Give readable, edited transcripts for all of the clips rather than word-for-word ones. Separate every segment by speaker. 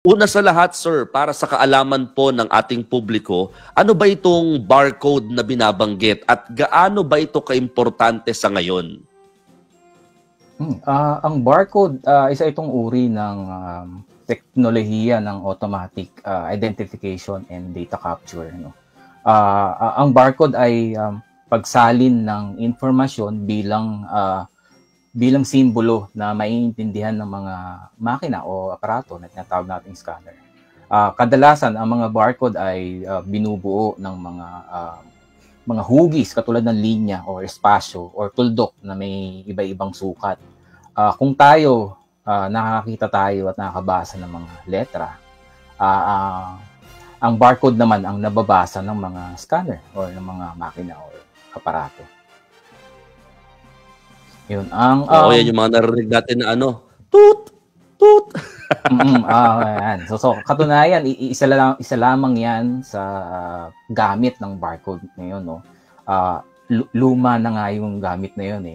Speaker 1: Una sa lahat, sir, para sa kaalaman po ng ating publiko, ano ba itong barcode na binabanggit at gaano ba ito kaimportante sa ngayon?
Speaker 2: Ang barcode, isa itong uri ng teknolohiya ng automatic identification and data capture. No? Ang barcode ay pagsalin ng informasyon bilang simbolo na maiintindihan ng mga makina o aparato na tinatawag nating scanner. Kadalasan, ang mga barcode ay binubuo ng mga hugis katulad ng linya o espasyo or tuldok na may iba-ibang sukat. Kung tayo, nakakita tayo at nakakabasa ng mga letra, ang barcode naman ang nababasa ng mga scanner o ng mga makina o aparato. Yun.
Speaker 1: Yan yung mga narinig natin na toot, toot.
Speaker 2: Yan. So, katunayan, isa lamang yan sa gamit ng barcode ngayon. No? Luma na nga yung gamit na yun.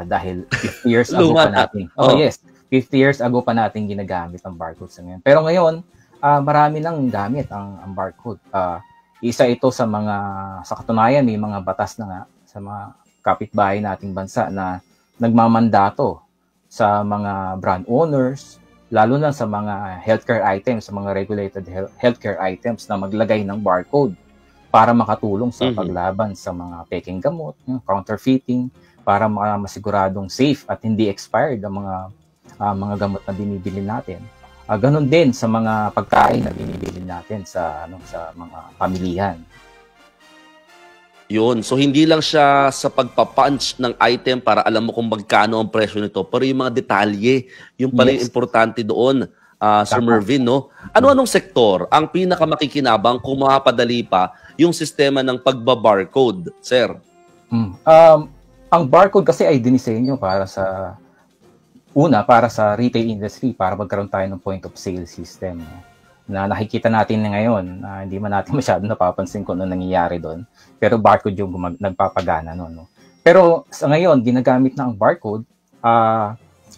Speaker 2: Dahil 50 years ago pa natin. Yes. 50 years ago pa natin ginagamit ang barcode sa ngayon. Pero ngayon, marami nang gamit ang barcode. Isa ito sa katunayan, may mga batas na nga sa mga kapitbahay nating bansa na nagmamandato sa mga brand owners, lalo na sa mga healthcare items, sa mga regulated healthcare items na maglagay ng barcode para makatulong sa paglaban sa mga peking gamot, counterfeiting, para masiguradong safe at hindi expired ang mga gamot na binibili natin. Ganon din sa mga pagkain na binibili natin sa mga pamilihan.
Speaker 1: Yun. So, hindi lang siya sa pagpapunch ng item para alam mo kung magkano ang presyo nito, pero yung mga detalye, yung pala yung importante doon, Sir Mervin, no? Ano-anong sektor ang pinakamakikinabang kung mapapadali pa yung sistema ng pagbabarcode, sir?
Speaker 2: Ang barcode kasi ay dinisenyo para sa retail industry, para magkaroon tayo ng point of sale system. Na nakikita natin ngayon, hindi man natin masyadong napapansin kung ano nangyayari doon. Pero barcode yung nagpapagana noon. No? Pero sa ngayon, ginagamit na ang barcode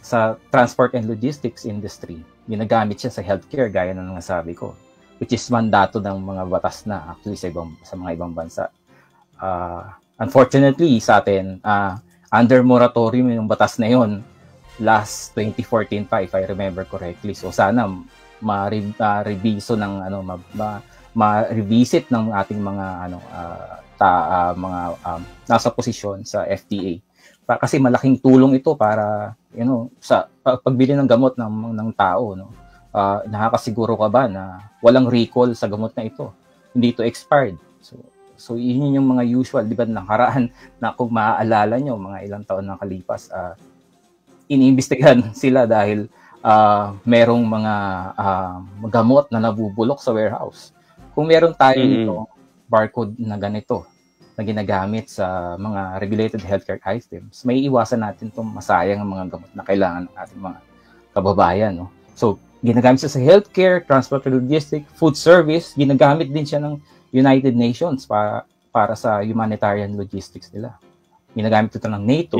Speaker 2: sa transport and logistics industry. Ginagamit siya sa healthcare, gaya ng nasabi ko. Which is mandato ng mga batas na actually sa mga ibang bansa. Unfortunately, sa atin, under moratorium yung batas na yon last 2014 pa, if I remember correctly. So sana ma-reviso ng ma-revisit ng ating mga nasa posisyon sa FDA. Kasi malaking tulong ito para sa pagbili ng gamot ng tao, no. Nakakasiguro ka ba na walang recall sa gamot na ito? Hindi ito expired. So yun yung mga usual, di ba, nakaraan na kung maaalala nyo, mga ilang taon na kalipas, iniimbestigahan sila dahil merong mga gamot na nabubulok sa warehouse. Kung meron tayo nito, barcode na ganito, na ginagamit sa mga regulated healthcare items, may iwasan natin itong masayang ang mga gamot na kailangan ng ating mga kababayan. No? So, ginagamit siya sa healthcare, transport and logistics, food service, ginagamit din siya ng United Nations para sa humanitarian logistics nila. Ginagamit ito ng NATO.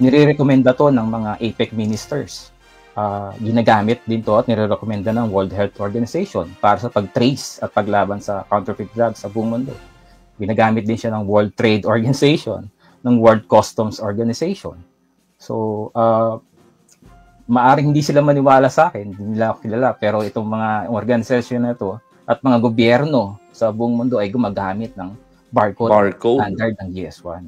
Speaker 2: Nire-recommenda to ng mga APEC ministers. Ginagamit din to at nire-recommenda ng World Health Organization para sa pag-trace at paglaban sa counterfeit drugs sa buong mundo. Ginagamit din siya ng World Trade Organization, ng World Customs Organization. So, maaring hindi sila maniwala sa akin, hindi nila ako kilala, pero itong mga organisasyon na ito at mga gobyerno sa buong mundo ay gumagamit ng barcode. Standard ng GS1.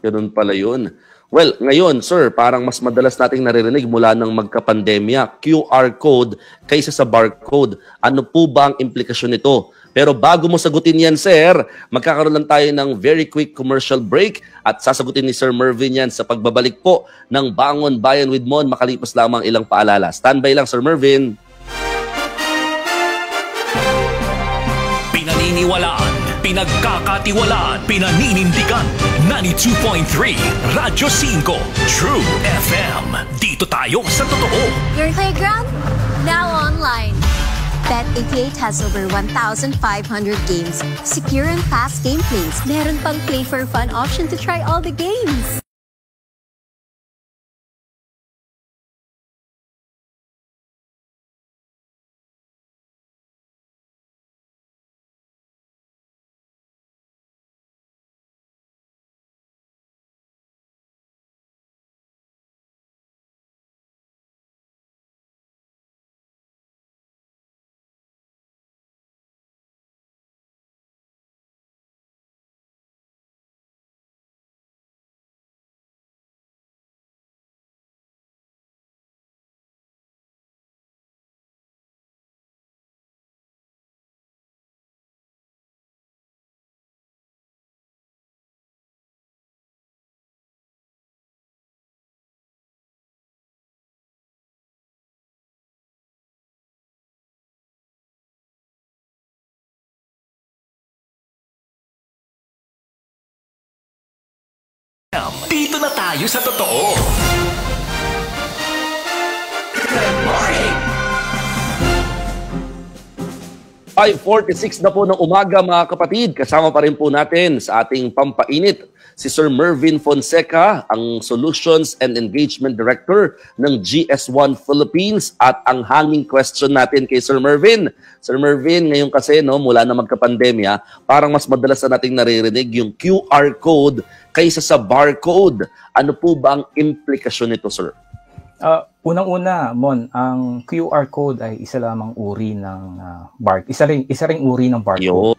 Speaker 1: Ganun pala yun. Well, ngayon, sir, parang mas madalas nating naririnig mula ng magka-pandemya, QR code kaysa sa barcode. Ano po ba ang implikasyon nito? Pero bago mo sagutin yan, sir, magkakaroon lang tayo ng very quick commercial break at sasagutin ni Sir Mervin yan sa pagbabalik po ng Bangon Bayan with Mon, makalipas lamang ilang paalala. Standby lang, Sir Mervin.
Speaker 3: Pinaniniwalaan, pinagkakatiwalaan, pinaninindigan. 92.3 Radyo 5 True FM. Dito tayo sa totoo.
Speaker 4: Your playground, now online. Bet88 has over 1,500 games, secure and fast gameplays. Meron pang play for fun option to try all the games.
Speaker 3: Dito na tayo sa totoo. Good morning.
Speaker 1: 5:46 na po ng umaga mga kapatid. Kasama pa rin po natin sa ating pampainit si Sir Mervin Fonseca, ang Solutions and Engagement Director ng GS1 Philippines. At ang hanging question natin kay Sir Mervin. Sir Mervin, ngayon kasi mula na magka-pandemya, parang mas madalas na nating naririnig yung QR code kaysa sa barcode. Ano po ba ang implikasyon nito, sir?
Speaker 2: Unang-una, Mon, ang QR code ay isa lamang uri ng isa ring uri ng barcode.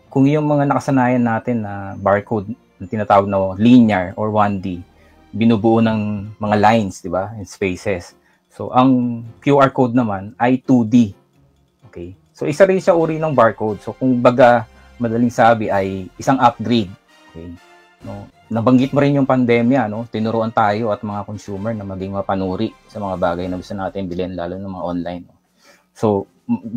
Speaker 2: Kung yung mga nakasanayan natin na barcode na tinatawag na linear or 1D, binubuo ng mga lines, di ba, in spaces. So ang QR code naman ay 2D. Okay? So isa rin siya uri ng barcode. So kung baga madaling sabi ay isang upgrade. Okay? No? Nabanggit mo rin yung pandemya, no? Tinuruan tayo at mga consumer na maging mapanuri sa mga bagay na gusto natin bilhin, lalo ng mga online. No? So,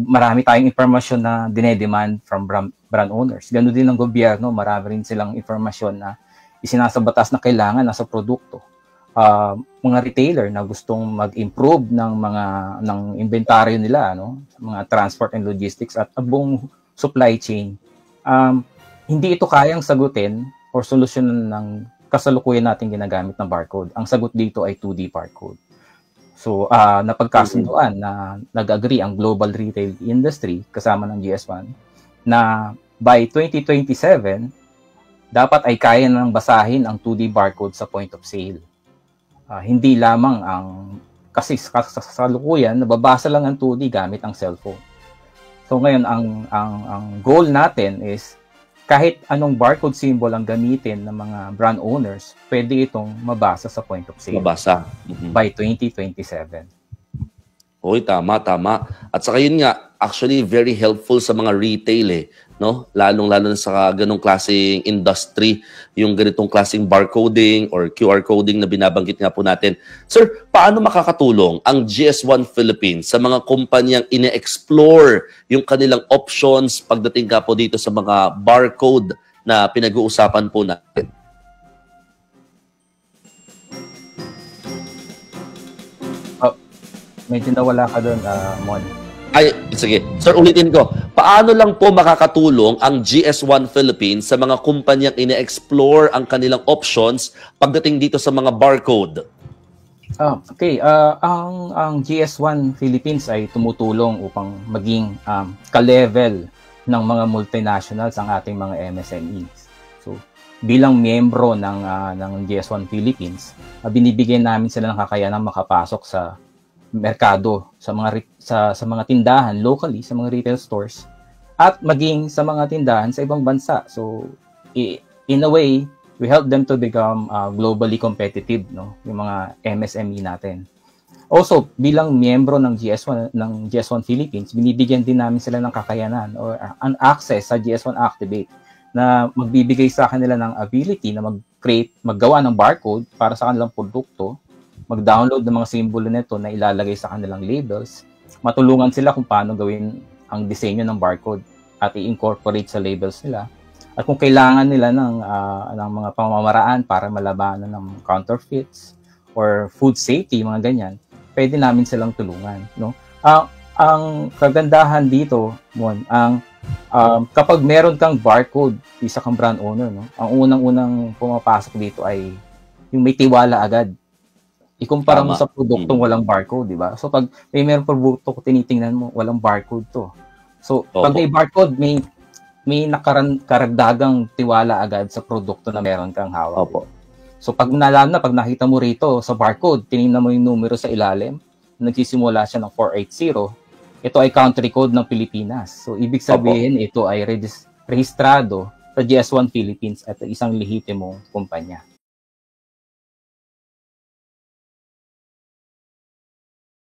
Speaker 2: marami tayong informasyon na dinedemand from brand owners. Ganun din ng gobyerno, marami rin silang informasyon na isinasabatas na kailangan nasa produkto. Mga retailer na gustong mag-improve ng inventaryo nila, no? Mga transport and logistics at buong supply chain. Hindi ito kayang sagutin or solusyonan ng kasalukuyan natin ginagamit na barcode. Ang sagot dito ay 2D barcode. So, napagkasunduan na nag-agree ang global retail industry kasama ng GS1 na by 2027, dapat ay kaya nang basahin ang 2D barcode sa point of sale. Hindi lamang kasi sa kasalukuyan, nababasa lang ang 2D gamit ang cellphone. So, ngayon, ang goal natin is kahit anong barcode symbol ang gamitin ng mga brand owners, pwede itong mabasa sa point of sale.
Speaker 1: Mabasa.
Speaker 2: By 2027.
Speaker 1: Hoy, tama. At saka yun nga, actually very helpful sa mga retail no? Lalong-lalo na sa ganong klaseng industry, yung ganitong klaseng barcoding or QR coding na binabanggit nga po natin. Sir, paano makakatulong ang GS1 Philippines sa mga kumpanyang ine-explore yung kanilang options pagdating ka po dito sa mga barcode na pinag-uusapan po natin?
Speaker 2: Medyo nawala ka doon, Mon.
Speaker 1: Ay, sige. Sir, ulitin ko. Paano lang po makakatulong ang GS1 Philippines sa mga kumpanyang ine-explore ang kanilang options pagdating dito sa mga barcode?
Speaker 2: Okay. Ang GS1 Philippines ay tumutulong upang maging ka-level ng mga multinationals ang ating mga MSMEs. So, bilang miyembro ng GS1 Philippines, binibigyan namin sila ng kakayanang makapasok sa merkado, sa mga tindahan locally, sa mga retail stores, at maging sa mga tindahan sa ibang bansa. So in a way, we help them to become globally competitive, no, yung mga MSME natin. Also, bilang miyembro ng GS1 Philippines, binibigyan din namin sila ng kakayanan or an access sa GS1 Activate na magbibigay sa kanila ng ability na maggawa ng barcode para sa kanilang produkto, mag-download ng mga simbolo nito na ilalagay sa kanilang labels, matulungan sila kung paano gawin ang disenyo ng barcode at i-incorporate sa labels nila. At kung kailangan nila ng mga pamamaraan para malabanan ng counterfeits or food safety, mga ganyan, pwede namin silang tulungan. No? Ang kagandahan dito, Mon, kapag meron kang barcode, isa kang brand owner, no? Ang unang-unang pumapasok dito ay yung may tiwala agad. Ikumpara mo sa produktong walang barcode, di ba? So, pag meron produkto ko tinitingnan mo, walang barcode to. So, pag may barcode, may karagdagang tiwala agad sa produkto na meron kang hawak. So, pag nakita mo rito sa barcode, tinignan mo yung numero sa ilalim, nagsisimula siya ng 480, ito ay country code ng Pilipinas. So, ibig sabihin, ito ay rehistrado sa GS1 Philippines at isang lehitimong kumpanya.